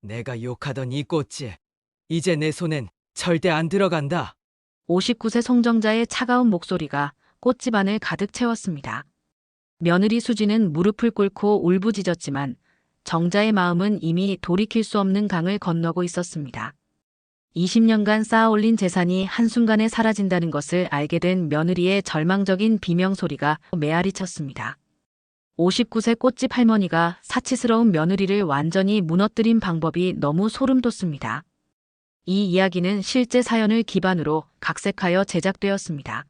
내가 욕하던 이 꽃이 이제 내 손엔 절대 안 들어간다. 59세 송정자의 차가운 목소리가 꽃집 안을 가득 채웠습니다. 며느리 수지는 무릎을 꿇고 울부짖었지만 정자의 마음은 이미 돌이킬 수 없는 강을 건너고 있었습니다. 20년간 쌓아올린 재산이 한순간에 사라진다는 것을 알게 된 며느리의 절망적인 비명소리가 메아리 쳤습니다. 59세 꽃집 할머니가 사치스러운 며느리를 완전히 무너뜨린 방법이 너무 소름 돋습니다. 이 이야기는 실제 사연을 기반으로 각색하여 제작되었습니다.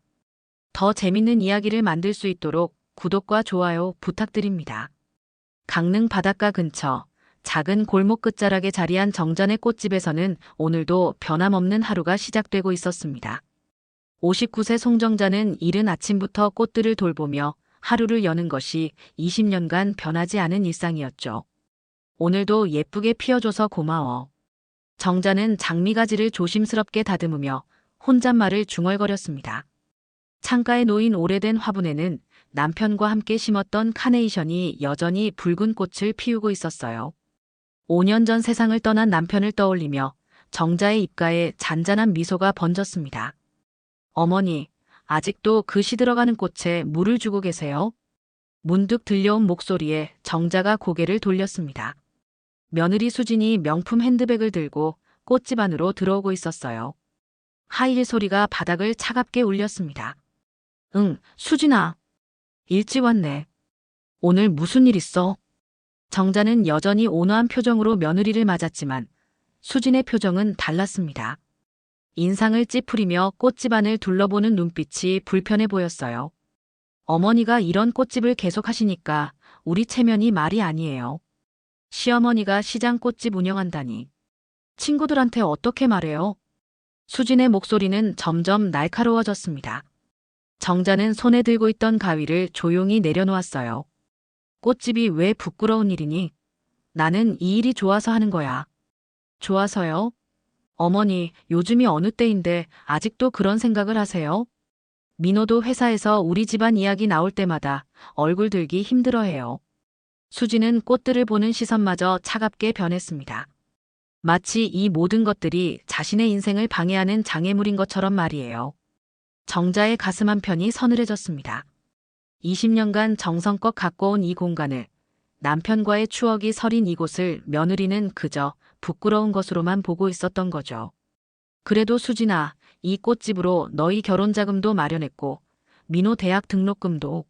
더 재밌는 이야기를 만들 수 있도록 구독과 좋아요 부탁드립니다. 강릉 바닷가 근처 작은 골목 끝자락에 자리한 정잔의 꽃집에서는 오늘도 변함없는 하루가 시작되고 있었습니다. 59세 송정자는 이른 아침부터 꽃들을 돌보며 하루를 여는 것이 20년간 변하지 않은 일상이었죠. 오늘도 예쁘게 피어줘서 고마워. 정자는 장미가지를 조심스럽게 다듬으며 혼잣말을 중얼거렸습니다. 창가에 놓인 오래된 화분에는 남편과 함께 심었던 카네이션이 여전히 붉은 꽃을 피우고 있었어요. 5년 전 세상을 떠난 남편을 떠올리며 정자의 입가에 잔잔한 미소가 번졌습니다. 어머니, 아직도 그 시들어가는 꽃에 물을 주고 계세요? 문득 들려온 목소리에 정자가 고개를 돌렸습니다. 며느리 수진이 명품 핸드백을 들고 꽃집 안으로 들어오고 있었어요. 하이힐 소리가 바닥을 차갑게 울렸습니다. 응, 수진아. 일찍 왔네. 오늘 무슨 일 있어? 정자는 여전히 온화한 표정으로 며느리를 맞았지만 수진의 표정은 달랐습니다. 인상을 찌푸리며 꽃집 안을 둘러보는 눈빛이 불편해 보였어요. 어머니가 이런 꽃집을 계속하시니까 우리 체면이 말이 아니에요. 시어머니가 시장 꽃집 운영한다니. 친구들한테 어떻게 말해요? 수진의 목소리는 점점 날카로워졌습니다. 정자는 손에 들고 있던 가위를 조용히 내려놓았어요. 꽃집이 왜 부끄러운 일이니? 나는 이 일이 좋아서 하는 거야. 좋아서요? 어머니, 요즘이 어느 때인데 아직도 그런 생각을 하세요? 민호도 회사에서 우리 집안 이야기 나올 때마다 얼굴 들기 힘들어해요. 수지는 꽃들을 보는 시선마저 차갑게 변했습니다. 마치 이 모든 것들이 자신의 인생을 방해하는 장애물인 것처럼 말이에요. 정자의 가슴 한편이 서늘해졌습니다. 20년간 정성껏 가꿔온 이 공간을, 남편과의 추억이 서린 이곳을 며느리는 그저 부끄러운 것으로만 보고 있었던 거죠. 그래도 수진아, 이 꽃집으로 너희 결혼 자금도 마련했고 민호 대학 등록금도.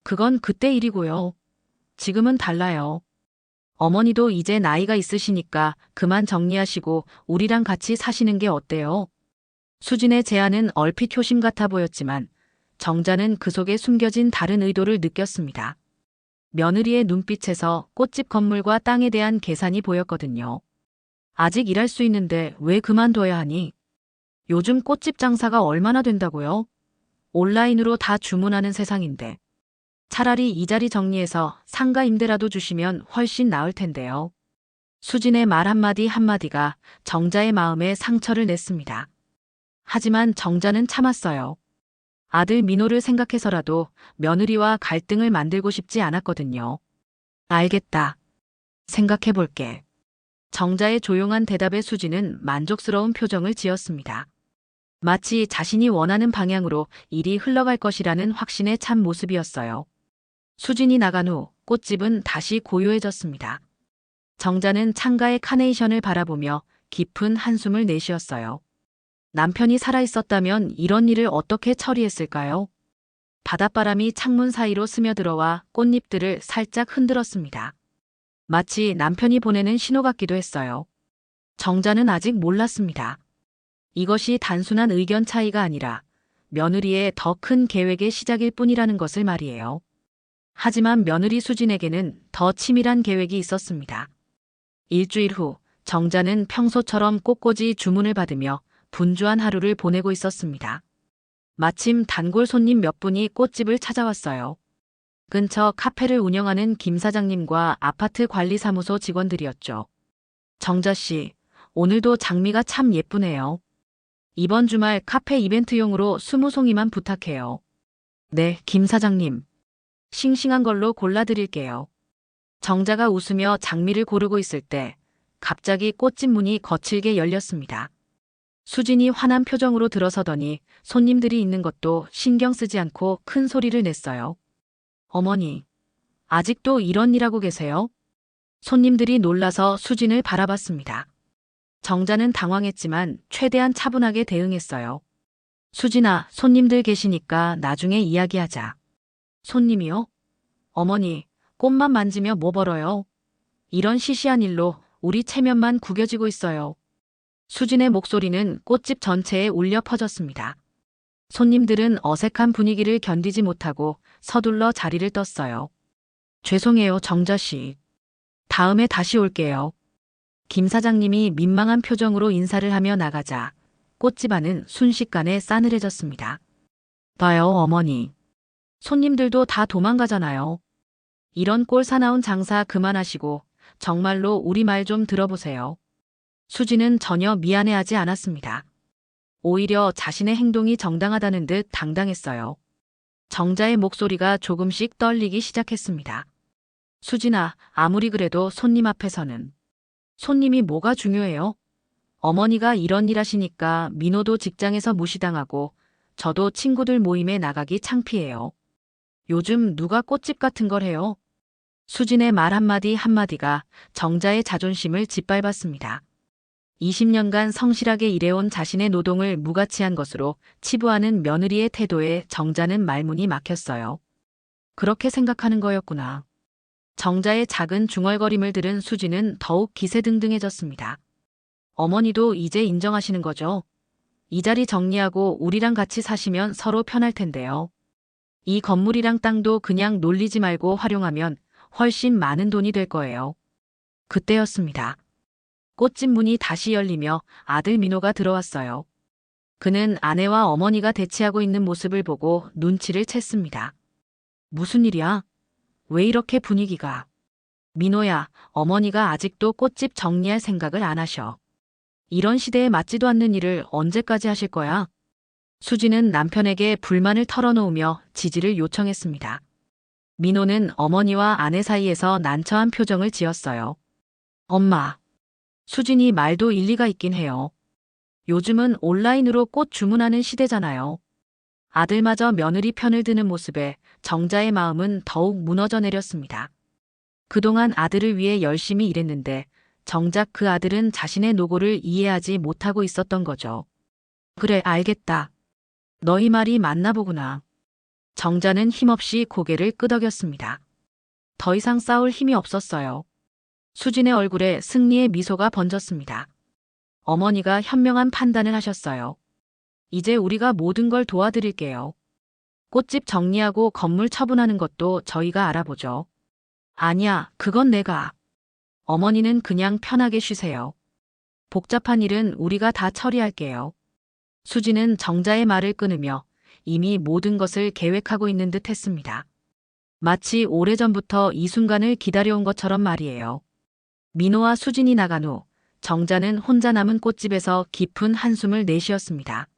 그건 그때 일이고요. 지금은 달라요. 어머니도 이제 나이가 있으시니까 그만 정리하시고 우리랑 같이 사시는 게 어때요? 수진의 제안은 얼핏 효심 같아 보였지만 정자는 그 속에 숨겨진 다른 의도를 느꼈습니다. 며느리의 눈빛에서 꽃집 건물과 땅에 대한 계산이 보였거든요. 아직 일할 수 있는데 왜 그만둬야 하니? 요즘 꽃집 장사가 얼마나 된다고요? 온라인으로 다 주문하는 세상인데. 차라리 이 자리 정리해서 상가 임대라도 주시면 훨씬 나을 텐데요. 수진의 말 한마디 한마디가 정자의 마음에 상처를 냈습니다. 하지만 정자는 참았어요. 아들 민호를 생각해서라도 며느리와 갈등을 만들고 싶지 않았거든요. 알겠다. 생각해볼게. 정자의 조용한 대답에 수지는 만족스러운 표정을 지었습니다. 마치 자신이 원하는 방향으로 일이 흘러갈 것이라는 확신에 찬 모습이었어요. 수진이 나간 후 꽃집은 다시 고요해졌습니다. 정자는 창가의 카네이션을 바라보며 깊은 한숨을 내쉬었어요. 남편이 살아있었다면 이런 일을 어떻게 처리했을까요? 바닷바람이 창문 사이로 스며들어와 꽃잎들을 살짝 흔들었습니다. 마치 남편이 보내는 신호 같기도 했어요. 정자는 아직 몰랐습니다. 이것이 단순한 의견 차이가 아니라 며느리의 더 큰 계획의 시작일 뿐이라는 것을 말이에요. 하지만 며느리 수진에게는 더 치밀한 계획이 있었습니다. 일주일 후 정자는 평소처럼 꽃꽂이 주문을 받으며 분주한 하루를 보내고 있었습니다. 마침 단골 손님 몇 분이 꽃집을 찾아왔어요. 근처 카페를 운영하는 김 사장님과 아파트 관리사무소 직원들이었죠. 정자 씨, 오늘도 장미가 참 예쁘네요. 이번 주말 카페 이벤트용으로 20송이만 부탁해요. 네, 김 사장님. 싱싱한 걸로 골라드릴게요. 정자가 웃으며 장미를 고르고 있을 때 갑자기 꽃집 문이 거칠게 열렸습니다. 수진이 화난 표정으로 들어서더니 손님들이 있는 것도 신경 쓰지 않고 큰 소리를 냈어요. 어머니, 아직도 이런 일 하고 계세요? 손님들이 놀라서 수진을 바라봤습니다. 정자는 당황했지만 최대한 차분하게 대응했어요. 수진아, 손님들 계시니까 나중에 이야기하자. 손님이요? 어머니, 꽃만 만지며 뭐 벌어요? 이런 시시한 일로 우리 체면만 구겨지고 있어요. 수진의 목소리는 꽃집 전체에 울려 퍼졌습니다. 손님들은 어색한 분위기를 견디지 못하고 서둘러 자리를 떴어요. 죄송해요, 정자 씨. 다음에 다시 올게요. 김 사장님이 민망한 표정으로 인사를 하며 나가자 꽃집 안은 순식간에 싸늘해졌습니다. 봐요, 어머니. 손님들도 다 도망가잖아요. 이런 꼴 사나운 장사 그만하시고 정말로 우리 말 좀 들어보세요. 수지는 전혀 미안해하지 않았습니다. 오히려 자신의 행동이 정당하다는 듯 당당했어요. 정자의 목소리가 조금씩 떨리기 시작했습니다. 수진아, 아무리 그래도 손님 앞에서는. 손님이 뭐가 중요해요? 어머니가 이런 일 하시니까 민호도 직장에서 무시당하고 저도 친구들 모임에 나가기 창피해요. 요즘 누가 꽃집 같은 걸 해요? 수진의 말 한마디 한마디가 정자의 자존심을 짓밟았습니다. 20년간 성실하게 일해온 자신의 노동을 무가치한 것으로 치부하는 며느리의 태도에 정자는 말문이 막혔어요. 그렇게 생각하는 거였구나. 정자의 작은 중얼거림을 들은 수진은 더욱 기세등등해졌습니다. 어머니도 이제 인정하시는 거죠? 이 자리 정리하고 우리랑 같이 사시면 서로 편할 텐데요. 이 건물이랑 땅도 그냥 놀리지 말고 활용하면 훨씬 많은 돈이 될 거예요. 그때였습니다. 꽃집 문이 다시 열리며 아들 민호가 들어왔어요. 그는 아내와 어머니가 대치하고 있는 모습을 보고 눈치를 챘습니다. 무슨 일이야? 왜 이렇게 분위기가? 민호야, 어머니가 아직도 꽃집 정리할 생각을 안 하셔. 이런 시대에 맞지도 않는 일을 언제까지 하실 거야? 수지는 남편에게 불만을 털어놓으며 지지를 요청했습니다. 민호는 어머니와 아내 사이에서 난처한 표정을 지었어요. 엄마. 수진이 말도 일리가 있긴 해요. 요즘은 온라인으로 꽃 주문하는 시대잖아요. 아들마저 며느리 편을 드는 모습에 정자의 마음은 더욱 무너져 내렸습니다. 그동안 아들을 위해 열심히 일했는데 정작 그 아들은 자신의 노고를 이해하지 못하고 있었던 거죠. 그래, 알겠다. 너희 말이 맞나 보구나. 정자는 힘없이 고개를 끄덕였습니다. 더 이상 싸울 힘이 없었어요. 수진의 얼굴에 승리의 미소가 번졌습니다. 어머니가 현명한 판단을 하셨어요. 이제 우리가 모든 걸 도와드릴게요. 꽃집 정리하고 건물 처분하는 것도 저희가 알아보죠. 아니야, 그건 내가. 어머니는 그냥 편하게 쉬세요. 복잡한 일은 우리가 다 처리할게요. 수지는 정자의 말을 끊으며 이미 모든 것을 계획하고 있는 듯 했습니다. 마치 오래전부터 이 순간을 기다려온 것처럼 말이에요. 민호와 수진이 나간 후 정자는 혼자 남은 꽃집에서 깊은 한숨을 내쉬었습니다.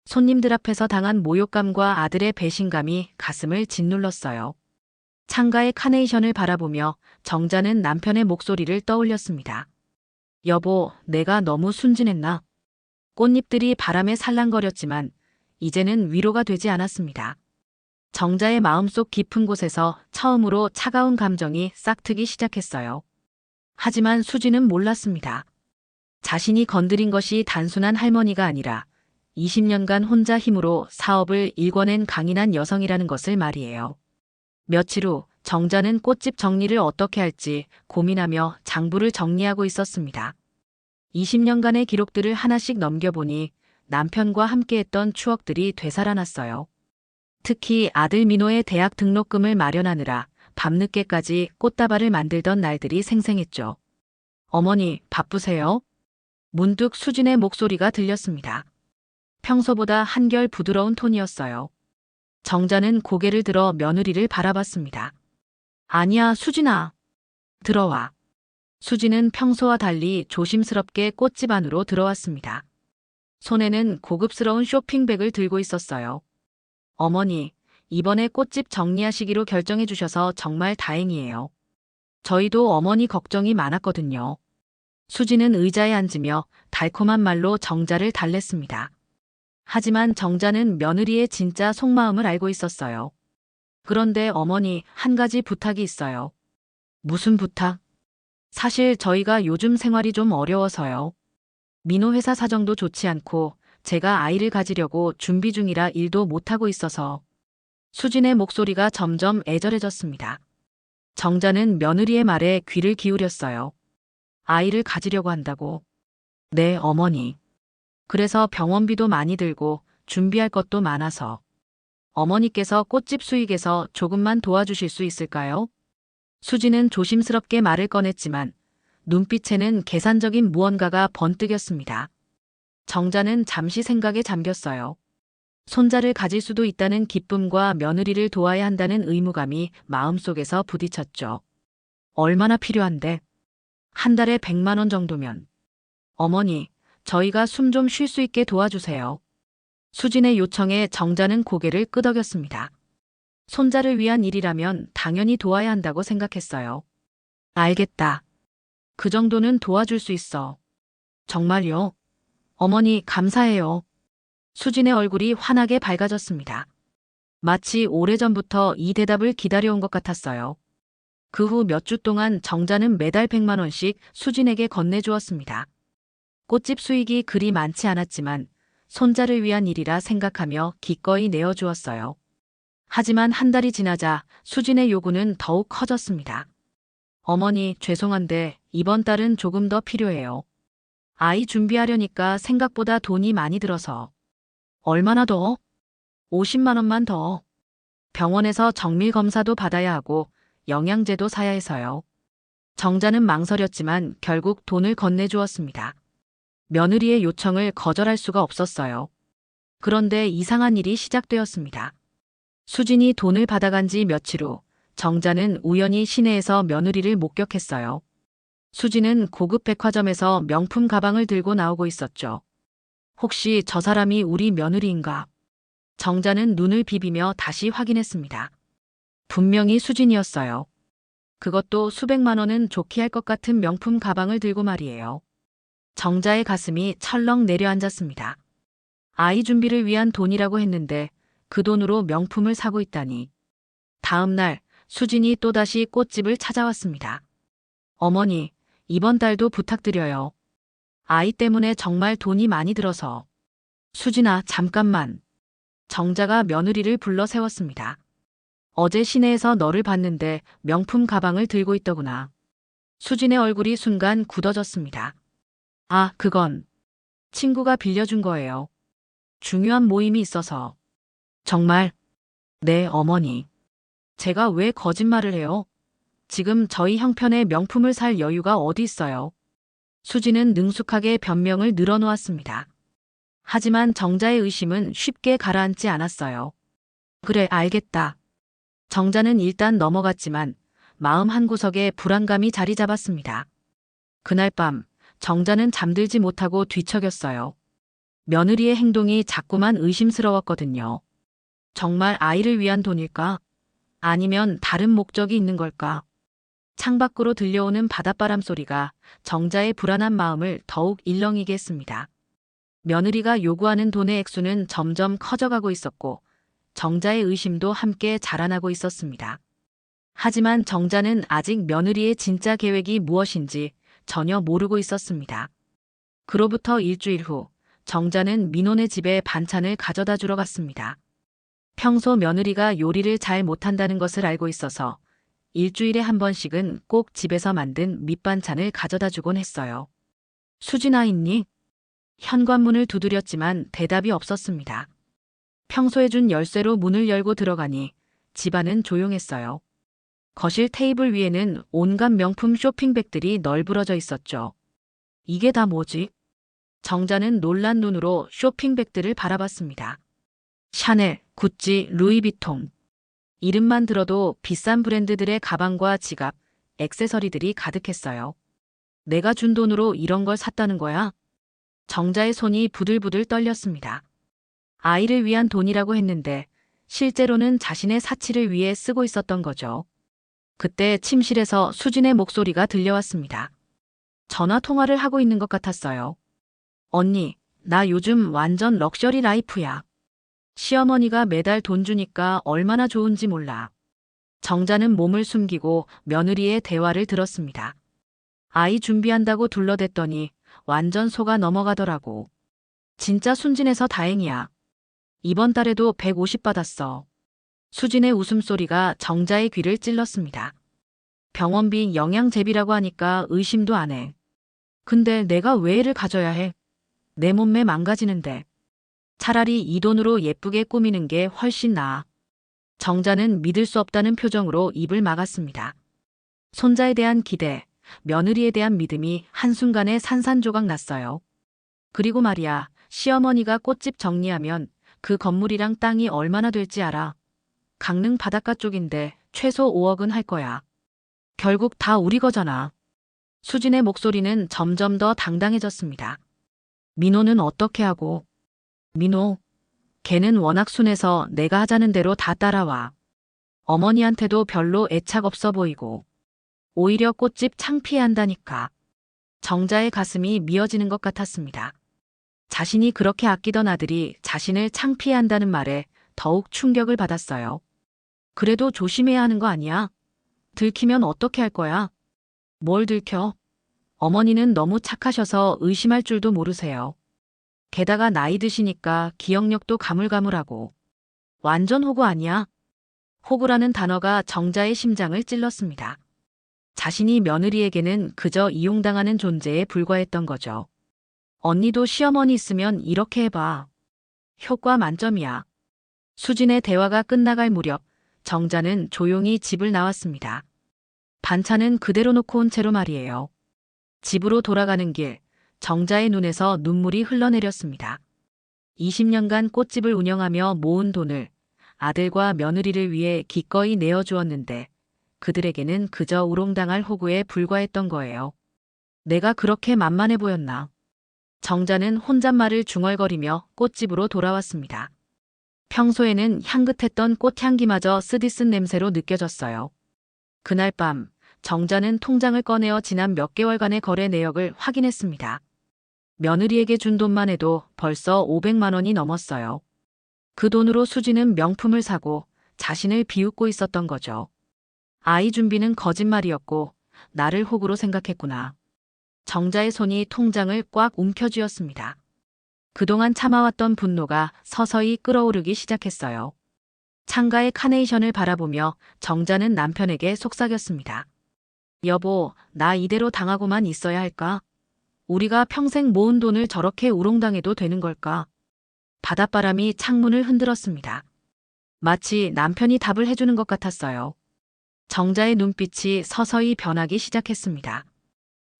손님들 앞에서 당한 모욕감과 아들의 배신감이 가슴을 짓눌렀어요. 창가의 카네이션을 바라보며 정자는 남편의 목소리를 떠올렸습니다. 여보, 내가 너무 순진했나? 꽃잎들이 바람에 살랑거렸지만 이제는 위로가 되지 않았습니다. 정자의 마음속 깊은 곳에서 처음으로 차가운 감정이 싹트기 시작했어요. 하지만 수지는 몰랐습니다. 자신이 건드린 것이 단순한 할머니가 아니라 20년간 혼자 힘으로 사업을 일궈낸 강인한 여성이라는 것을 말이에요. 며칠 후 정자는 꽃집 정리를 어떻게 할지 고민하며 장부를 정리하고 있었습니다. 20년간의 기록들을 하나씩 넘겨보니 남편과 함께했던 추억들이 되살아났어요. 특히 아들 민호의 대학 등록금을 마련하느라 밤늦게까지 꽃다발을 만들던 날들이 생생했죠. 어머니, 바쁘세요? 문득 수진의 목소리가 들렸습니다. 평소보다 한결 부드러운 톤이었어요. 정자는 고개를 들어 며느리를 바라봤습니다. 아니야, 수진아. 들어와. 수진은 평소와 달리 조심스럽게 꽃집 안으로 들어왔습니다. 손에는 고급스러운 쇼핑백을 들고 있었어요. 어머니, 이번에 꽃집 정리하시기로 결정해 주셔서 정말 다행이에요. 저희도 어머니 걱정이 많았거든요. 수지는 의자에 앉으며 달콤한 말로 정자를 달랬습니다. 하지만 정자는 며느리의 진짜 속마음을 알고 있었어요. 그런데 어머니, 한 가지 부탁이 있어요. 무슨 부탁? 사실 저희가 요즘 생활이 좀 어려워서요. 민호 회사 사정도 좋지 않고 제가 아이를 가지려고 준비 중이라 일도 못하고 있어서. 수진의 목소리가 점점 애절해졌습니다. 정자는 며느리의 말에 귀를 기울였어요. 아이를 가지려고 한다고. 네, 어머니. 그래서 병원비도 많이 들고 준비할 것도 많아서. 어머니께서 꽃집 수익에서 조금만 도와주실 수 있을까요? 수지는 조심스럽게 말을 꺼냈지만 눈빛에는 계산적인 무언가가 번뜩였습니다. 정자는 잠시 생각에 잠겼어요. 손자를 가질 수도 있다는 기쁨과 며느리를 도와야 한다는 의무감이 마음속에서 부딪혔죠. 얼마나 필요한데? 한 달에 100만 원 정도면. 어머니, 저희가 숨 좀 쉴 수 있게 도와주세요. 수진의 요청에 정자는 고개를 끄덕였습니다. 손자를 위한 일이라면 당연히 도와야 한다고 생각했어요. 알겠다. 그 정도는 도와줄 수 있어. 정말요? 어머니, 감사해요. 수진의 얼굴이 환하게 밝아졌습니다. 마치 오래전부터 이 대답을 기다려온 것 같았어요. 그 후 몇 주 동안 정자는 매달 100만 원씩 수진에게 건네주었습니다. 꽃집 수익이 그리 많지 않았지만 손자를 위한 일이라 생각하며 기꺼이 내어주었어요. 하지만 한 달이 지나자 수진의 요구는 더욱 커졌습니다. 어머니, 죄송한데 이번 달은 조금 더 필요해요. 아이 준비하려니까 생각보다 돈이 많이 들어서. 얼마나 더? 50만 원만 더. 병원에서 정밀 검사도 받아야 하고 영양제도 사야 해서요. 정자는 망설였지만 결국 돈을 건네주었습니다. 며느리의 요청을 거절할 수가 없었어요. 그런데 이상한 일이 시작되었습니다. 수진이 돈을 받아간 지 며칠 후 정자는 우연히 시내에서 며느리를 목격했어요. 수진은 고급 백화점에서 명품 가방을 들고 나오고 있었죠. 혹시 저 사람이 우리 며느리인가? 정자는 눈을 비비며 다시 확인했습니다. 분명히 수진이었어요. 그것도 수백만 원은 좋게 할 것 같은 명품 가방을 들고 말이에요. 정자의 가슴이 철렁 내려앉았습니다. 아이 준비를 위한 돈이라고 했는데 그 돈으로 명품을 사고 있다니. 다음 날 수진이 또다시 꽃집을 찾아왔습니다. 어머니, 이번 달도 부탁드려요. 아이 때문에 정말 돈이 많이 들어서. 수진아, 잠깐만. 정자가 며느리를 불러 세웠습니다. 어제 시내에서 너를 봤는데 명품 가방을 들고 있더구나. 수진의 얼굴이 순간 굳어졌습니다. 아, 그건 친구가 빌려준 거예요. 중요한 모임이 있어서. 정말? 네, 어머니. 제가 왜 거짓말을 해요? 지금 저희 형편에 명품을 살 여유가 어디 있어요? 수지는 능숙하게 변명을 늘어놓았습니다. 하지만 정자의 의심은 쉽게 가라앉지 않았어요. 그래, 알겠다. 정자는 일단 넘어갔지만 마음 한구석에 불안감이 자리 잡았습니다. 그날 밤 정자는 잠들지 못하고 뒤척였어요. 며느리의 행동이 자꾸만 의심스러웠거든요. 정말 아이를 위한 돈일까? 아니면 다른 목적이 있는 걸까? 창밖으로 들려오는 바닷바람 소리가 정자의 불안한 마음을 더욱 일렁이게 했습니다. 며느리가 요구하는 돈의 액수는 점점 커져가고 있었고 정자의 의심도 함께 자라나고 있었습니다. 하지만 정자는 아직 며느리의 진짜 계획이 무엇인지 전혀 모르고 있었습니다. 그로부터 일주일 후 정자는 민호네 집에 반찬을 가져다 주러 갔습니다. 평소 며느리가 요리를 잘 못한다는 것을 알고 있어서 일주일에 한 번씩은 꼭 집에서 만든 밑반찬을 가져다 주곤 했어요. 수진아 있니? 현관문을 두드렸지만 대답이 없었습니다. 평소에 준 열쇠로 문을 열고 들어가니 집안은 조용했어요. 거실 테이블 위에는 온갖 명품 쇼핑백들이 널브러져 있었죠. 이게 다 뭐지? 정자는 놀란 눈으로 쇼핑백들을 바라봤습니다. 샤넬, 구찌, 루이비통. 이름만 들어도 비싼 브랜드들의 가방과 지갑, 액세서리들이 가득했어요. 내가 준 돈으로 이런 걸 샀다는 거야? 정자의 손이 부들부들 떨렸습니다. 아이를 위한 돈이라고 했는데 실제로는 자신의 사치를 위해 쓰고 있었던 거죠. 그때 침실에서 수진의 목소리가 들려왔습니다. 전화 통화를 하고 있는 것 같았어요. 언니, 나 요즘 완전 럭셔리 라이프야. 시어머니가 매달 돈 주니까 얼마나 좋은지 몰라. 정자는 몸을 숨기고 며느리의 대화를 들었습니다. 아이 준비한다고 둘러댔더니 완전 속아 넘어가더라고. 진짜 순진해서 다행이야. 이번 달에도 150 받았어. 수진의 웃음소리가 정자의 귀를 찔렀습니다. 병원비 영양제비라고 하니까 의심도 안 해. 근데 내가 왜 애를 가져야 해? 내 몸매 망가지는데. 차라리 이 돈으로 예쁘게 꾸미는 게 훨씬 나아. 정자는 믿을 수 없다는 표정으로 입을 막았습니다. 손자에 대한 기대, 며느리에 대한 믿음이 한순간에 산산조각 났어요. 그리고 말이야, 시어머니가 꽃집 정리하면 그 건물이랑 땅이 얼마나 될지 알아. 강릉 바닷가 쪽인데 최소 5억은 할 거야. 결국 다 우리 거잖아. 수진의 목소리는 점점 더 당당해졌습니다. 민호는 어떻게 하고? 민호, 걔는 워낙 순해서 내가 하자는 대로 다 따라와. 어머니한테도 별로 애착 없어 보이고. 오히려 꽃집 창피해한다니까. 정자의 가슴이 미어지는 것 같았습니다. 자신이 그렇게 아끼던 아들이 자신을 창피해한다는 말에 더욱 충격을 받았어요. 그래도 조심해야 하는 거 아니야? 들키면 어떻게 할 거야? 뭘 들켜? 어머니는 너무 착하셔서 의심할 줄도 모르세요. 게다가 나이 드시니까 기억력도 가물가물하고. 완전 호구 아니야? 호구라는 단어가 정자의 심장을 찔렀습니다. 자신이 며느리에게는 그저 이용당하는 존재에 불과했던 거죠. 언니도 시어머니 있으면 이렇게 해봐. 효과 만점이야. 수진의 대화가 끝나갈 무렵 정자는 조용히 집을 나왔습니다. 반찬은 그대로 놓고 온 채로 말이에요. 집으로 돌아가는 길, 정자의 눈에서 눈물이 흘러내렸습니다. 20년간 꽃집을 운영하며 모은 돈을 아들과 며느리를 위해 기꺼이 내어주었는데 그들에게는 그저 우롱당할 호구에 불과했던 거예요. 내가 그렇게 만만해 보였나? 정자는 혼잣말을 중얼거리며 꽃집으로 돌아왔습니다. 평소에는 향긋했던 꽃향기마저 쓰디쓴 냄새로 느껴졌어요. 그날 밤 정자는 통장을 꺼내어 지난 몇 개월간의 거래 내역을 확인했습니다. 며느리에게 준 돈만 해도 벌써 500만 원이 넘었어요. 그 돈으로 수지는 명품을 사고 자신을 비웃고 있었던 거죠. 아이 준비는 거짓말이었고 나를 호구로 생각했구나. 정자의 손이 통장을 꽉 움켜쥐었습니다. 그동안 참아왔던 분노가 서서히 끓어오르기 시작했어요. 창가의 카네이션을 바라보며 정자는 남편에게 속삭였습니다. 여보, 나 이대로 당하고만 있어야 할까? 우리가 평생 모은 돈을 저렇게 우롱당해도 되는 걸까? 바닷바람이 창문을 흔들었습니다. 마치 남편이 답을 해주는 것 같았어요. 정자의 눈빛이 서서히 변하기 시작했습니다.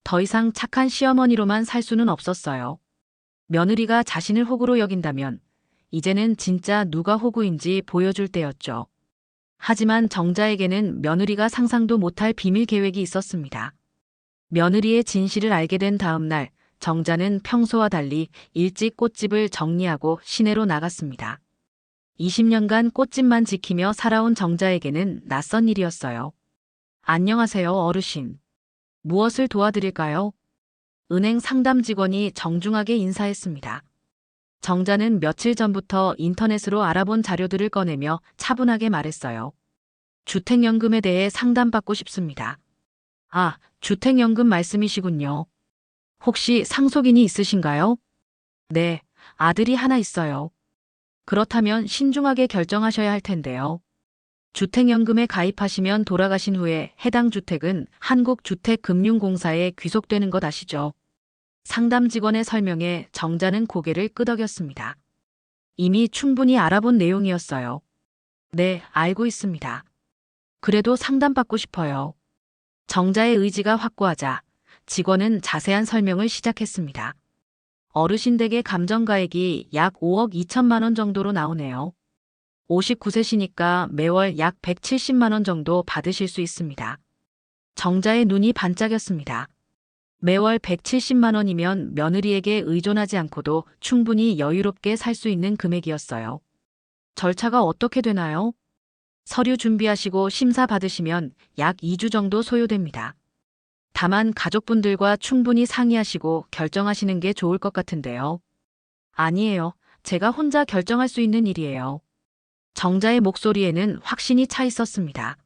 더 이상 착한 시어머니로만 살 수는 없었어요. 며느리가 자신을 호구로 여긴다면 이제는 진짜 누가 호구인지 보여줄 때였죠. 하지만 정자에게는 며느리가 상상도 못할 비밀 계획이 있었습니다. 며느리의 진실을 알게 된 다음 날 정자는 평소와 달리 일찍 꽃집을 정리하고 시내로 나갔습니다. 20년간 꽃집만 지키며 살아온 정자에게는 낯선 일이었어요. 안녕하세요, 어르신. 무엇을 도와드릴까요? 은행 상담 직원이 정중하게 인사했습니다. 정자는 며칠 전부터 인터넷으로 알아본 자료들을 꺼내며 차분하게 말했어요. 주택연금에 대해 상담받고 싶습니다. 아, 주택연금 말씀이시군요. 혹시 상속인이 있으신가요? 네, 아들이 하나 있어요. 그렇다면 신중하게 결정하셔야 할 텐데요. 주택연금에 가입하시면 돌아가신 후에 해당 주택은 한국주택금융공사에 귀속되는 것 아시죠? 상담 직원의 설명에 정자는 고개를 끄덕였습니다. 이미 충분히 알아본 내용이었어요. 네, 알고 있습니다. 그래도 상담받고 싶어요. 정자의 의지가 확고하자 직원은 자세한 설명을 시작했습니다. 어르신 댁의 감정가액이 약 5억 2천만 원 정도로 나오네요. 59세시니까 매월 약 170만 원 정도 받으실 수 있습니다. 정자의 눈이 반짝였습니다. 매월 170만 원이면 며느리에게 의존하지 않고도 충분히 여유롭게 살 수 있는 금액이었어요. 절차가 어떻게 되나요? 서류 준비하시고 심사 받으시면 약 2주 정도 소요됩니다. 다만 가족분들과 충분히 상의하시고 결정하시는 게 좋을 것 같은데요. 아니에요. 제가 혼자 결정할 수 있는 일이에요. 정자의 목소리에는 확신이 차 있었습니다.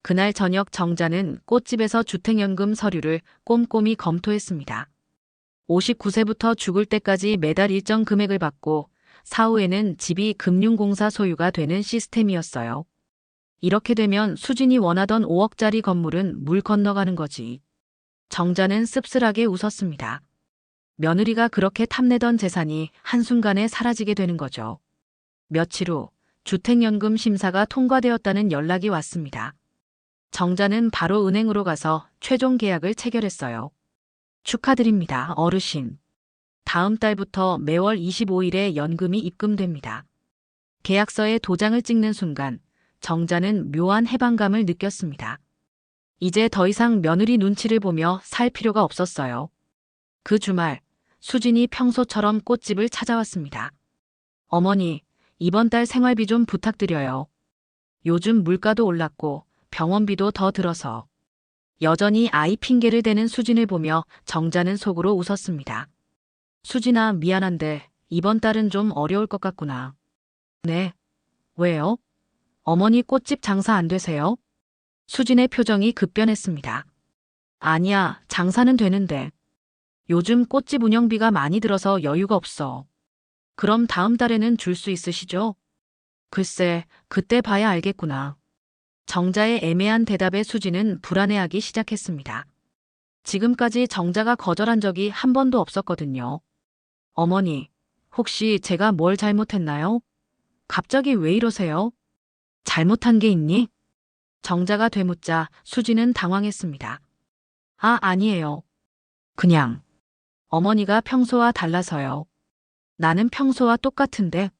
그날 저녁 정자는 꽃집에서 주택연금 서류를 꼼꼼히 검토했습니다. 59세부터 죽을 때까지 매달 일정 금액을 받고 사후에는 집이 금융공사 소유가 되는 시스템이었어요. 이렇게 되면 수진이 원하던 5억짜리 건물은 물 건너가는 거지. 정자는 씁쓸하게 웃었습니다. 며느리가 그렇게 탐내던 재산이 한순간에 사라지게 되는 거죠. 며칠 후 주택연금 심사가 통과되었다는 연락이 왔습니다. 정자는 바로 은행으로 가서 최종 계약을 체결했어요. 축하드립니다, 어르신. 다음 달부터 매월 25일에 연금이 입금됩니다. 계약서에 도장을 찍는 순간 정자는 묘한 해방감을 느꼈습니다. 이제 더 이상 며느리 눈치를 보며 살 필요가 없었어요. 그 주말 수진이 평소처럼 꽃집을 찾아왔습니다. 어머니, 이번 달 생활비 좀 부탁드려요. 요즘 물가도 올랐고 병원비도 더 들어서. 여전히 아이 핑계를 대는 수진을 보며 정자는 속으로 웃었습니다. 수진아, 미안한데 이번 달은 좀 어려울 것 같구나. 네. 왜요? 어머니 꽃집 장사 안 되세요? 수진의 표정이 급변했습니다. 아니야, 장사는 되는데. 요즘 꽃집 운영비가 많이 들어서 여유가 없어. 그럼 다음 달에는 줄 수 있으시죠? 글쎄, 그때 봐야 알겠구나. 정자의 애매한 대답에 수진은 불안해하기 시작했습니다. 지금까지 정자가 거절한 적이 한 번도 없었거든요. 어머니, 혹시 제가 뭘 잘못했나요? 갑자기 왜 이러세요? 잘못한 게 있니? 정자가 되묻자 수진은 당황했습니다. 아, 아니에요. 그냥 어머니가 평소와 달라서요. 나는 평소와 똑같은데.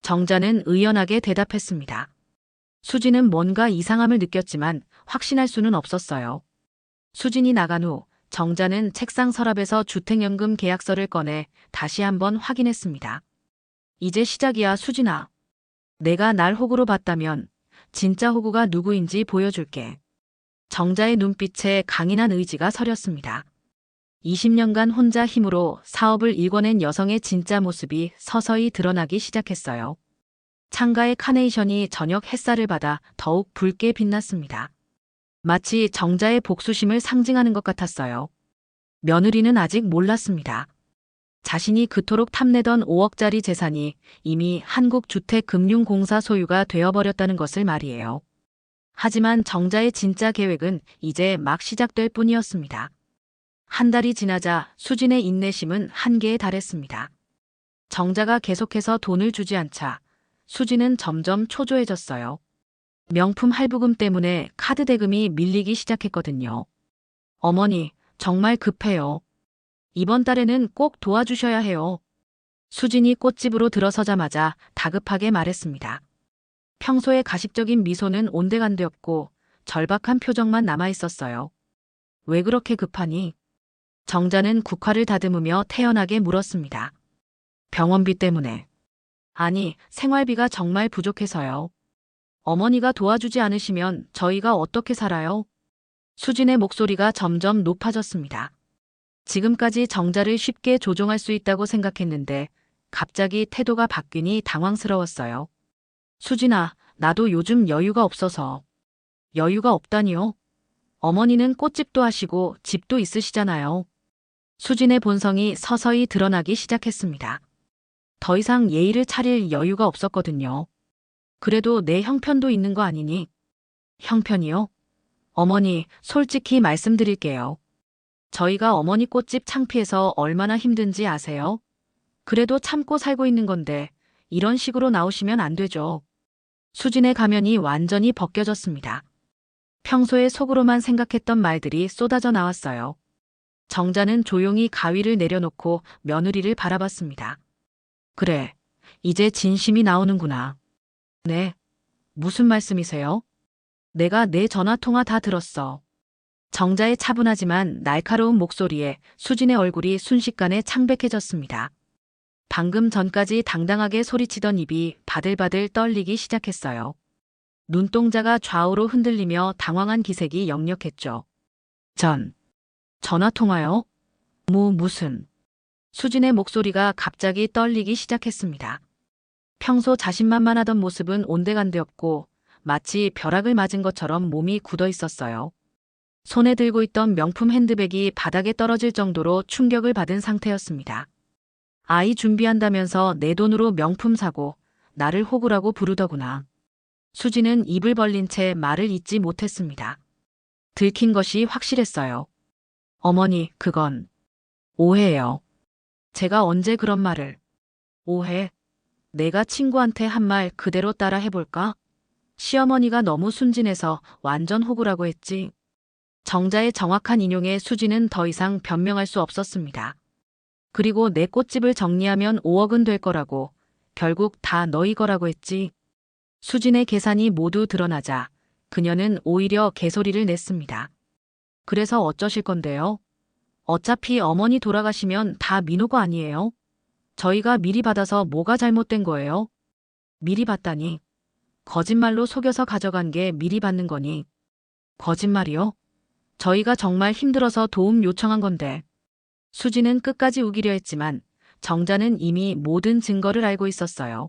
정자는 의연하게 대답했습니다. 수진은 뭔가 이상함을 느꼈지만 확신할 수는 없었어요. 수진이 나간 후 정자는 책상 서랍에서 주택연금 계약서를 꺼내 다시 한번 확인했습니다. 이제 시작이야, 수진아. 내가 날 호구로 봤다면 진짜 호구가 누구인지 보여줄게. 정자의 눈빛에 강인한 의지가 서렸습니다. 20년간 혼자 힘으로 사업을 일궈낸 여성의 진짜 모습이 서서히 드러나기 시작했어요. 창가의 카네이션이 저녁 햇살을 받아 더욱 붉게 빛났습니다. 마치 정자의 복수심을 상징하는 것 같았어요. 며느리는 아직 몰랐습니다. 자신이 그토록 탐내던 5억짜리 재산이 이미 한국주택금융공사 소유가 되어버렸다는 것을 말이에요. 하지만 정자의 진짜 계획은 이제 막 시작될 뿐이었습니다. 한 달이 지나자 수진의 인내심은 한계에 달했습니다. 정자가 계속해서 돈을 주지 않자 수진은 점점 초조해졌어요. 명품 할부금 때문에 카드 대금이 밀리기 시작했거든요. 어머니, 정말 급해요. 이번 달에는 꼭 도와주셔야 해요. 수진이 꽃집으로 들어서자마자 다급하게 말했습니다. 평소의 가식적인 미소는 온데간데없고 절박한 표정만 남아있었어요. 왜 그렇게 급하니? 정자는 국화를 다듬으며 태연하게 물었습니다. 병원비 때문에. 아니, 생활비가 정말 부족해서요. 어머니가 도와주지 않으시면 저희가 어떻게 살아요? 수진의 목소리가 점점 높아졌습니다. 지금까지 정자를 쉽게 조종할 수 있다고 생각했는데 갑자기 태도가 바뀌니 당황스러웠어요. 수진아, 나도 요즘 여유가 없어서. 여유가 없다니요? 어머니는 꽃집도 하시고 집도 있으시잖아요. 수진의 본성이 서서히 드러나기 시작했습니다. 더 이상 예의를 차릴 여유가 없었거든요. 그래도 내 형편도 있는 거 아니니? 형편이요? 어머니, 솔직히 말씀드릴게요. 저희가 어머니 꽃집 창피해서 얼마나 힘든지 아세요? 그래도 참고 살고 있는 건데 이런 식으로 나오시면 안 되죠. 수진의 가면이 완전히 벗겨졌습니다. 평소에 속으로만 생각했던 말들이 쏟아져 나왔어요. 정자는 조용히 가위를 내려놓고 며느리를 바라봤습니다. 그래, 이제 진심이 나오는구나. 네, 무슨 말씀이세요? 내가 내 전화통화 다 들었어. 정자의 차분하지만 날카로운 목소리에 수진의 얼굴이 순식간에 창백해졌습니다. 방금 전까지 당당하게 소리치던 입이 바들바들 떨리기 시작했어요. 눈동자가 좌우로 흔들리며 당황한 기색이 역력했죠. 전화 통화요? 무슨. 수진의 목소리가 갑자기 떨리기 시작했습니다. 평소 자신만만하던 모습은 온데간데 없고 마치 벼락을 맞은 것처럼 몸이 굳어 있었어요. 손에 들고 있던 명품 핸드백이 바닥에 떨어질 정도로 충격을 받은 상태였습니다. 아이 준비한다면서 내 돈으로 명품 사고 나를 호구라고 부르더구나. 수지는 입을 벌린 채 말을 잇지 못했습니다. 들킨 것이 확실했어요. 어머니, 그건 오해예요. 제가 언제 그런 말을. 오해? 내가 친구한테 한 말 그대로 따라 해볼까? 시어머니가 너무 순진해서 완전 호구라고 했지. 정자의 정확한 인용에 수지는 더 이상 변명할 수 없었습니다. 그리고 내 꽃집을 정리하면 5억은 될 거라고, 결국 다 너희 거라고 했지. 수진의 계산이 모두 드러나자 그녀는 오히려 개소리를 냈습니다. 그래서 어쩌실 건데요? 어차피 어머니 돌아가시면 다 민호 거 아니에요? 저희가 미리 받아서 뭐가 잘못된 거예요? 미리 받다니. 거짓말로 속여서 가져간 게 미리 받는 거니. 거짓말이요? 저희가 정말 힘들어서 도움 요청한 건데. 수지는 끝까지 우기려 했지만 정자는 이미 모든 증거를 알고 있었어요.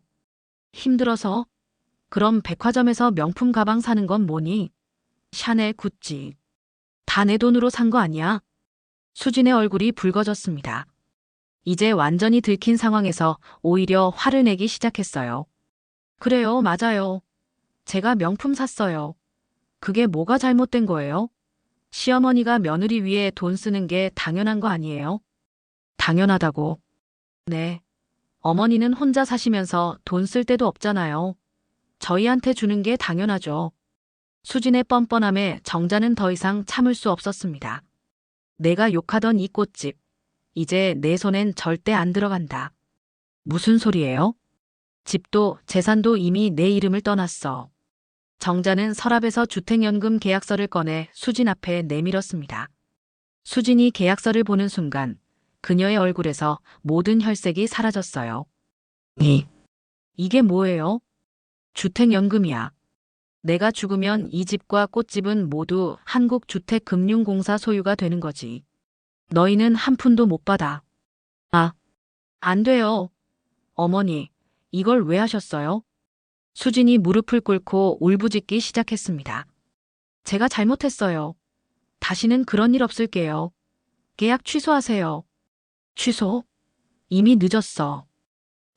힘들어서? 그럼 백화점에서 명품 가방 사는 건 뭐니? 샤넬, 구찌. 다 내 돈으로 산 거 아니야? 수진의 얼굴이 붉어졌습니다. 이제 완전히 들킨 상황에서 오히려 화를 내기 시작했어요. 그래요, 맞아요. 제가 명품 샀어요. 그게 뭐가 잘못된 거예요? 시어머니가 며느리 위해 돈 쓰는 게 당연한 거 아니에요? 당연하다고. 네. 어머니는 혼자 사시면서 돈 쓸 데도 없잖아요. 저희한테 주는 게 당연하죠. 수진의 뻔뻔함에 정자는 더 이상 참을 수 없었습니다. 내가 욕하던 이 꽃집, 이제 내 손엔 절대 안 들어간다. 무슨 소리예요? 집도 재산도 이미 내 이름을 떠났어. 정자는 서랍에서 주택연금 계약서를 꺼내 수진 앞에 내밀었습니다. 수진이 계약서를 보는 순간 그녀의 얼굴에서 모든 혈색이 사라졌어요. 이게 뭐예요? 주택연금이야. 내가 죽으면 이 집과 꽃집은 모두 한국주택금융공사 소유가 되는 거지. 너희는 한 푼도 못 받아. 아, 안 돼요. 어머니, 이걸 왜 하셨어요? 수진이 무릎을 꿇고 울부짖기 시작했습니다. 제가 잘못했어요. 다시는 그런 일 없을게요. 계약 취소하세요. 취소? 이미 늦었어.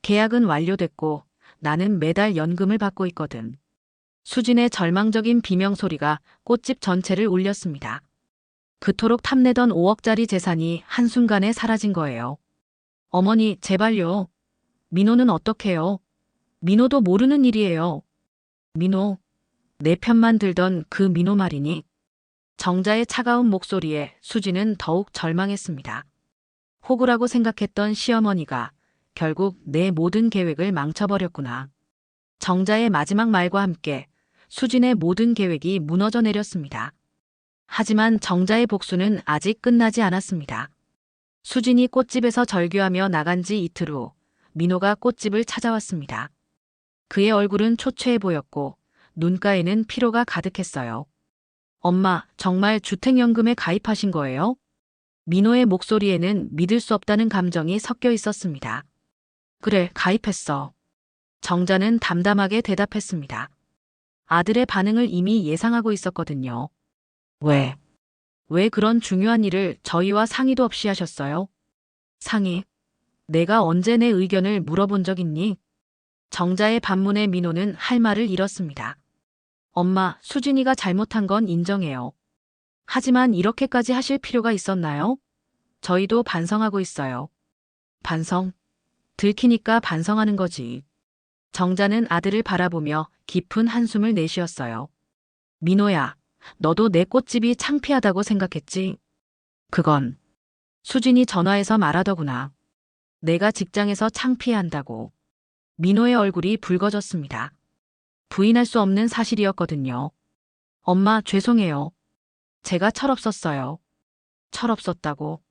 계약은 완료됐고 나는 매달 연금을 받고 있거든. 수진의 절망적인 비명소리가 꽃집 전체를 울렸습니다. 그토록 탐내던 5억짜리 재산이 한순간에 사라진 거예요. 어머니, 제발요. 민호는 어떡해요? 민호도 모르는 일이에요. 민호, 내 편만 들던 그 민호 말이니? 정자의 차가운 목소리에 수지는 더욱 절망했습니다. 호구라고 생각했던 시어머니가 결국 내 모든 계획을 망쳐버렸구나. 정자의 마지막 말과 함께 수진의 모든 계획이 무너져 내렸습니다. 하지만 정자의 복수는 아직 끝나지 않았습니다. 수진이 꽃집에서 절규하며 나간 지 이틀 후 민호가 꽃집을 찾아왔습니다. 그의 얼굴은 초췌해 보였고 눈가에는 피로가 가득했어요. 엄마, 정말 주택연금에 가입하신 거예요? 민호의 목소리에는 믿을 수 없다는 감정이 섞여 있었습니다. 그래, 가입했어. 정자는 담담하게 대답했습니다. 아들의 반응을 이미 예상하고 있었거든요. 왜? 왜 그런 중요한 일을 저희와 상의도 없이 하셨어요? 상의? 내가 언제 내 의견을 물어본 적 있니? 정자의 반문에 민호는 할 말을 잃었습니다. 엄마, 수진이가 잘못한 건 인정해요. 하지만 이렇게까지 하실 필요가 있었나요? 저희도 반성하고 있어요. 반성? 들키니까 반성하는 거지. 정자는 아들을 바라보며 깊은 한숨을 내쉬었어요. 민호야, 너도 내 꽃집이 창피하다고 생각했지? 그건 수진이 전화해서 말하더구나. 내가 직장에서 창피해한다고. 민호의 얼굴이 붉어졌습니다. 부인할 수 없는 사실이었거든요. 엄마, 죄송해요. 제가 철없었어요. 철없었다고.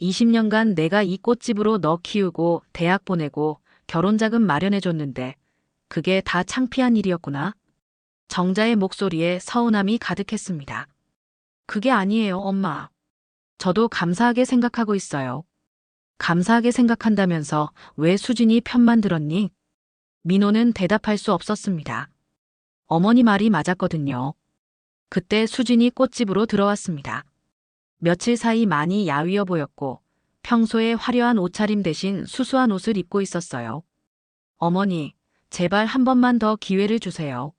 20년간 내가 이 꽃집으로 너 키우고 대학 보내고 결혼자금 마련해줬는데 그게 다 창피한 일이었구나. 정자의 목소리에 서운함이 가득했습니다. 그게 아니에요, 엄마. 저도 감사하게 생각하고 있어요. 감사하게 생각한다면서 왜 수진이 편만 들었니? 민호는 대답할 수 없었습니다. 어머니 말이 맞았거든요. 그때 수진이 꽃집으로 들어왔습니다. 며칠 사이 많이 야위어 보였고 평소에 화려한 옷차림 대신 수수한 옷을 입고 있었어요. 어머니, 제발 한 번만 더 기회를 주세요.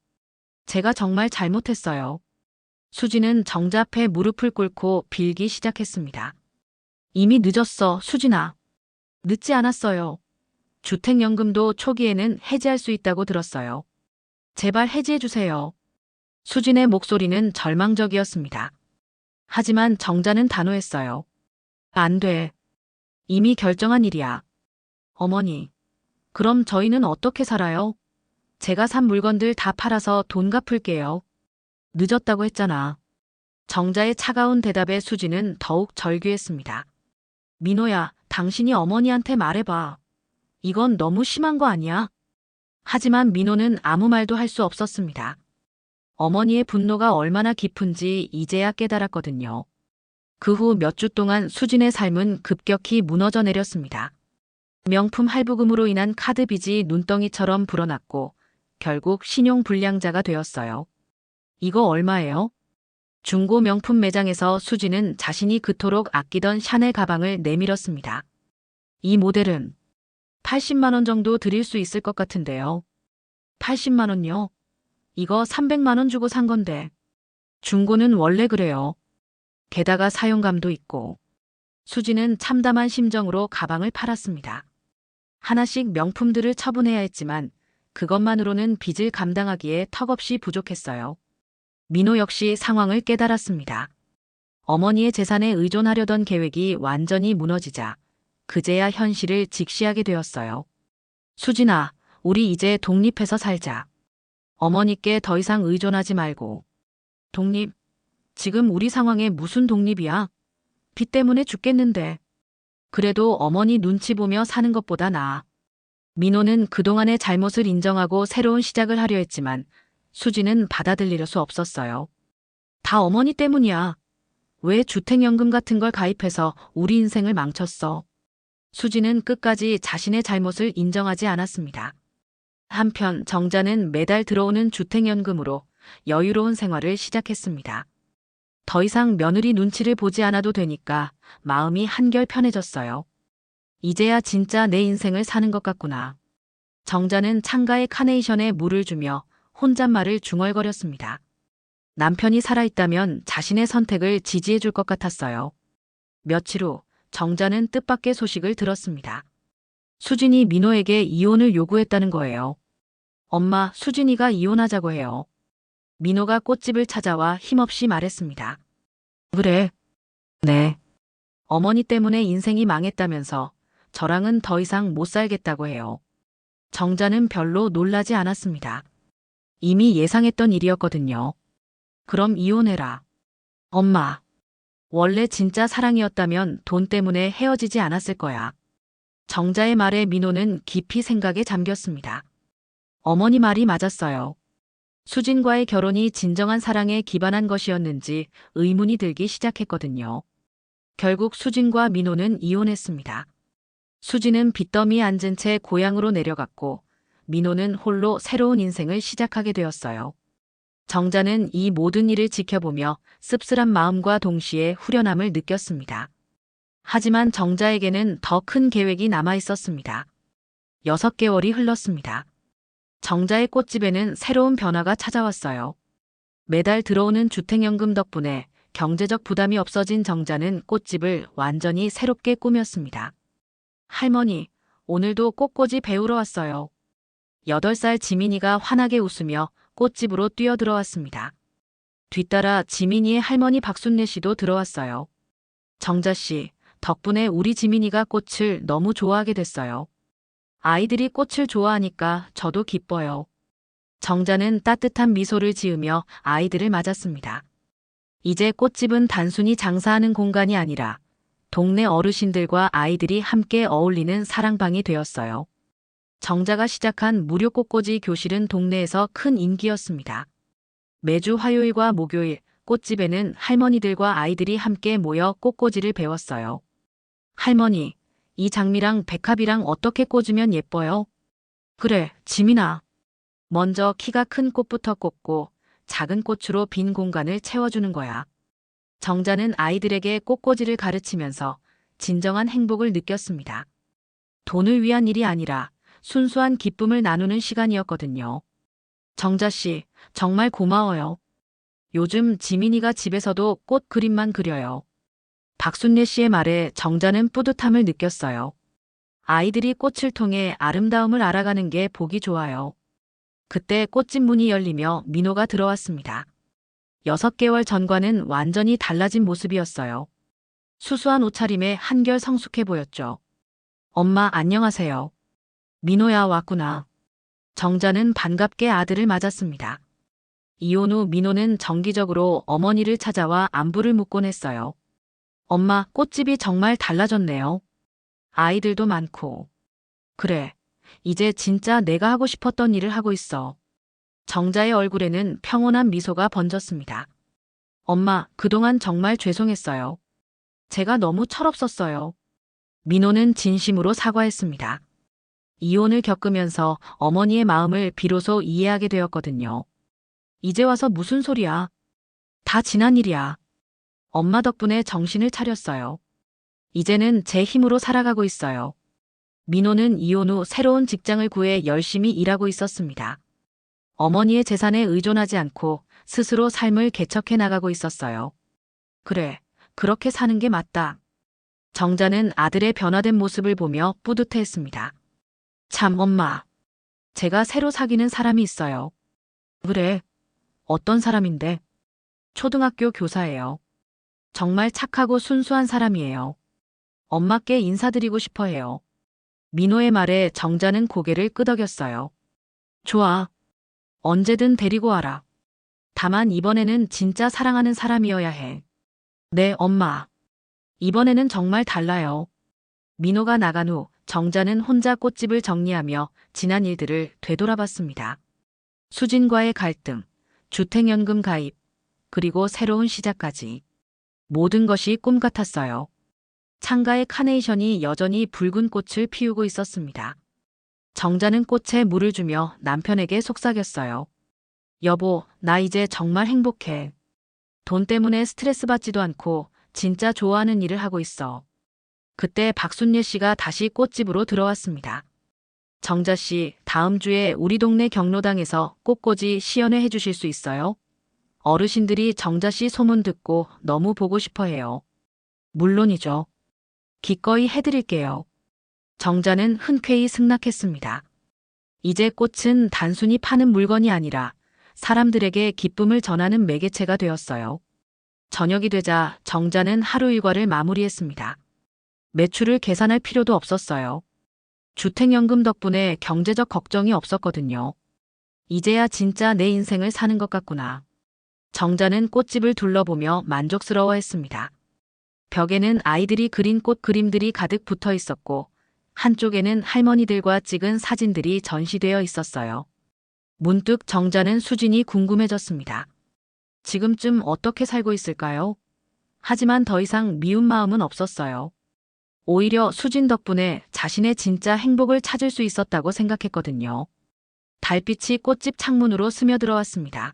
제가 정말 잘못했어요. 수진은 정자 앞에 무릎을 꿇고 빌기 시작했습니다. 이미 늦었어, 수진아. 늦지 않았어요. 주택연금도 초기에는 해지할 수 있다고 들었어요. 제발 해지해주세요. 수진의 목소리는 절망적이었습니다. 하지만 정자는 단호했어요. 안 돼. 이미 결정한 일이야. 어머니, 그럼 저희는 어떻게 살아요? 제가 산 물건들 다 팔아서 돈 갚을게요. 늦었다고 했잖아. 정자의 차가운 대답에 수진은 더욱 절규했습니다. 민호야, 당신이 어머니한테 말해봐. 이건 너무 심한 거 아니야? 하지만 민호는 아무 말도 할 수 없었습니다. 어머니의 분노가 얼마나 깊은지 이제야 깨달았거든요. 그 후 몇 주 동안 수진의 삶은 급격히 무너져 내렸습니다. 명품 할부금으로 인한 카드 빚이 눈덩이처럼 불어났고 결국 신용불량자가 되었어요. 이거 얼마예요? 중고 명품 매장에서 수진은 자신이 그토록 아끼던 샤넬 가방을 내밀었습니다. 이 모델은 80만 원 정도 드릴 수 있을 것 같은데요. 80만 원요? 이거 300만 원 주고 산 건데. 중고는 원래 그래요. 게다가 사용감도 있고. 수진은 참담한 심정으로 가방을 팔았습니다. 하나씩 명품들을 처분해야 했지만 그것만으로는 빚을 감당하기에 턱없이 부족했어요. 민호 역시 상황을 깨달았습니다. 어머니의 재산에 의존하려던 계획이 완전히 무너지자 그제야 현실을 직시하게 되었어요. 수진아, 우리 이제 독립해서 살자. 어머니께 더 이상 의존하지 말고. 독립? 지금 우리 상황에 무슨 독립이야? 빚 때문에 죽겠는데. 그래도 어머니 눈치 보며 사는 것보다 나아. 민호는 그동안의 잘못을 인정하고 새로운 시작을 하려 했지만 수지는 받아들일 수 없었어요. 다 어머니 때문이야. 왜 주택연금 같은 걸 가입해서 우리 인생을 망쳤어? 수지는 끝까지 자신의 잘못을 인정하지 않았습니다. 한편 정자는 매달 들어오는 주택연금으로 여유로운 생활을 시작했습니다. 더 이상 며느리 눈치를 보지 않아도 되니까 마음이 한결 편해졌어요. 이제야 진짜 내 인생을 사는 것 같구나. 정자는 창가에 카네이션에 물을 주며 혼잣말을 중얼거렸습니다. 남편이 살아있다면 자신의 선택을 지지해 줄 것 같았어요. 며칠 후 정자는 뜻밖의 소식을 들었습니다. 수진이 민호에게 이혼을 요구했다는 거예요. 엄마, 수진이가 이혼하자고 해요. 민호가 꽃집을 찾아와 힘없이 말했습니다. 그래? 네. 어머니 때문에 인생이 망했다면서 저랑은 더 이상 못 살겠다고 해요. 정자는 별로 놀라지 않았습니다. 이미 예상했던 일이었거든요. 그럼 이혼해라. 엄마. 원래 진짜 사랑이었다면 돈 때문에 헤어지지 않았을 거야. 정자의 말에 민호는 깊이 생각에 잠겼습니다. 어머니 말이 맞았어요. 수진과의 결혼이 진정한 사랑에 기반한 것이었는지 의문이 들기 시작했거든요. 결국 수진과 민호는 이혼했습니다. 수진은 빚더미에 앉은 채 고향으로 내려갔고 민호는 홀로 새로운 인생을 시작하게 되었어요. 정자는 이 모든 일을 지켜보며 씁쓸한 마음과 동시에 후련함을 느꼈습니다. 하지만 정자에게는 더 큰 계획이 남아 있었습니다. 6개월이 흘렀습니다. 정자의 꽃집에는 새로운 변화가 찾아왔어요. 매달 들어오는 주택연금 덕분에 경제적 부담이 없어진 정자는 꽃집을 완전히 새롭게 꾸몄습니다. 할머니, 오늘도 꽃꽂이 배우러 왔어요. 8살 지민이가 환하게 웃으며 꽃집으로 뛰어들어왔습니다. 뒤따라 지민이의 할머니 박순례 씨도 들어왔어요. 정자 씨, 덕분에 우리 지민이가 꽃을 너무 좋아하게 됐어요. 아이들이 꽃을 좋아하니까 저도 기뻐요. 정자는 따뜻한 미소를 지으며 아이들을 맞았습니다. 이제 꽃집은 단순히 장사하는 공간이 아니라 동네 어르신들과 아이들이 함께 어울리는 사랑방이 되었어요. 정자가 시작한 무료 꽃꽂이 교실은 동네에서 큰 인기였습니다. 매주 화요일과 목요일 꽃집에는 할머니들과 아이들이 함께 모여 꽃꽂이를 배웠어요. 할머니, 이 장미랑 백합이랑 어떻게 꽂으면 예뻐요? 그래, 지민아. 먼저 키가 큰 꽃부터 꽂고 작은 꽃으로 빈 공간을 채워주는 거야. 정자는 아이들에게 꽃꽂이를 가르치면서 진정한 행복을 느꼈습니다. 돈을 위한 일이 아니라 순수한 기쁨을 나누는 시간이었거든요. 정자 씨, 정말 고마워요. 요즘 지민이가 집에서도 꽃 그림만 그려요. 박순례 씨의 말에 정자는 뿌듯함을 느꼈어요. 아이들이 꽃을 통해 아름다움을 알아가는 게 보기 좋아요. 그때 꽃집 문이 열리며 민호가 들어왔습니다. 6개월 전과는 완전히 달라진 모습이었어요. 수수한 옷차림에 한결 성숙해 보였죠. 엄마 안녕하세요. 민호야 왔구나. 정자는 반갑게 아들을 맞았습니다. 이혼 후 민호는 정기적으로 어머니를 찾아와 안부를 묻곤 했어요. 엄마, 꽃집이 정말 달라졌네요. 아이들도 많고. 그래, 이제 진짜 내가 하고 싶었던 일을 하고 있어. 정자의 얼굴에는 평온한 미소가 번졌습니다. 엄마, 그동안 정말 죄송했어요. 제가 너무 철없었어요. 민호는 진심으로 사과했습니다. 이혼을 겪으면서 어머니의 마음을 비로소 이해하게 되었거든요. 이제 와서 무슨 소리야. 다 지난 일이야. 엄마 덕분에 정신을 차렸어요. 이제는 제 힘으로 살아가고 있어요. 민호는 이혼 후 새로운 직장을 구해 열심히 일하고 있었습니다. 어머니의 재산에 의존하지 않고 스스로 삶을 개척해 나가고 있었어요. 그래, 그렇게 사는 게 맞다. 정자는 아들의 변화된 모습을 보며 뿌듯해했습니다. 참 엄마, 제가 새로 사귀는 사람이 있어요. 그래, 어떤 사람인데? 초등학교 교사예요. 정말 착하고 순수한 사람이에요. 엄마께 인사드리고 싶어 해요. 민호의 말에 정자는 고개를 끄덕였어요. 좋아. 언제든 데리고 와라. 다만 이번에는 진짜 사랑하는 사람이어야 해. 네, 엄마. 이번에는 정말 달라요. 민호가 나간 후 정자는 혼자 꽃집을 정리하며 지난 일들을 되돌아봤습니다. 수진과의 갈등, 주택연금 가입, 그리고 새로운 시작까지. 모든 것이 꿈 같았어요. 창가의 카네이션이 여전히 붉은 꽃을 피우고 있었습니다. 정자는 꽃에 물을 주며 남편에게 속삭였어요. 여보, 나 이제 정말 행복해. 돈 때문에 스트레스 받지도 않고 진짜 좋아하는 일을 하고 있어. 그때 박순례 씨가 다시 꽃집으로 들어왔습니다. 정자 씨, 다음 주에 우리 동네 경로당에서 꽃꽂이 시연회 해주실 수 있어요? 어르신들이 정자 씨 소문 듣고 너무 보고 싶어 해요. 물론이죠. 기꺼이 해드릴게요. 정자는 흔쾌히 승낙했습니다. 이제 꽃은 단순히 파는 물건이 아니라 사람들에게 기쁨을 전하는 매개체가 되었어요. 저녁이 되자 정자는 하루 일과를 마무리했습니다. 매출을 계산할 필요도 없었어요. 주택연금 덕분에 경제적 걱정이 없었거든요. 이제야 진짜 내 인생을 사는 것 같구나. 정자는 꽃집을 둘러보며 만족스러워했습니다. 벽에는 아이들이 그린 꽃 그림들이 가득 붙어 있었고 한쪽에는 할머니들과 찍은 사진들이 전시되어 있었어요. 문득 정자는 수진이 궁금해졌습니다. 지금쯤 어떻게 살고 있을까요? 하지만 더 이상 미운 마음은 없었어요. 오히려 수진 덕분에 자신의 진짜 행복을 찾을 수 있었다고 생각했거든요. 달빛이 꽃집 창문으로 스며들어왔습니다.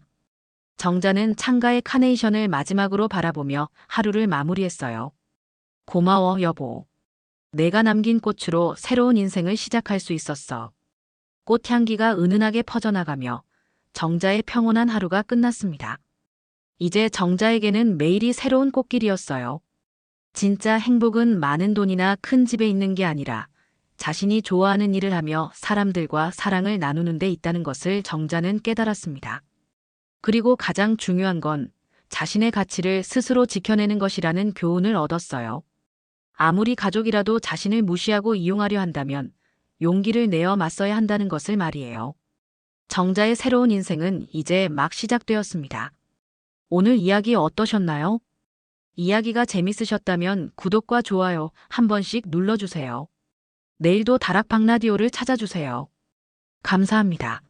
정자는 창가의 카네이션을 마지막으로 바라보며 하루를 마무리했어요. 고마워, 여보. 내가 남긴 꽃으로 새로운 인생을 시작할 수 있었어. 꽃향기가 은은하게 퍼져나가며 정자의 평온한 하루가 끝났습니다. 이제 정자에게는 매일이 새로운 꽃길이었어요. 진짜 행복은 많은 돈이나 큰 집에 있는 게 아니라 자신이 좋아하는 일을 하며 사람들과 사랑을 나누는 데 있다는 것을 정자는 깨달았습니다. 그리고 가장 중요한 건 자신의 가치를 스스로 지켜내는 것이라는 교훈을 얻었어요. 아무리 가족이라도 자신을 무시하고 이용하려 한다면 용기를 내어 맞서야 한다는 것을 말이에요. 정자의 새로운 인생은 이제 막 시작되었습니다. 오늘 이야기 어떠셨나요? 이야기가 재밌으셨다면 구독과 좋아요 한 번씩 눌러주세요. 내일도 다락방 라디오를 찾아주세요. 감사합니다.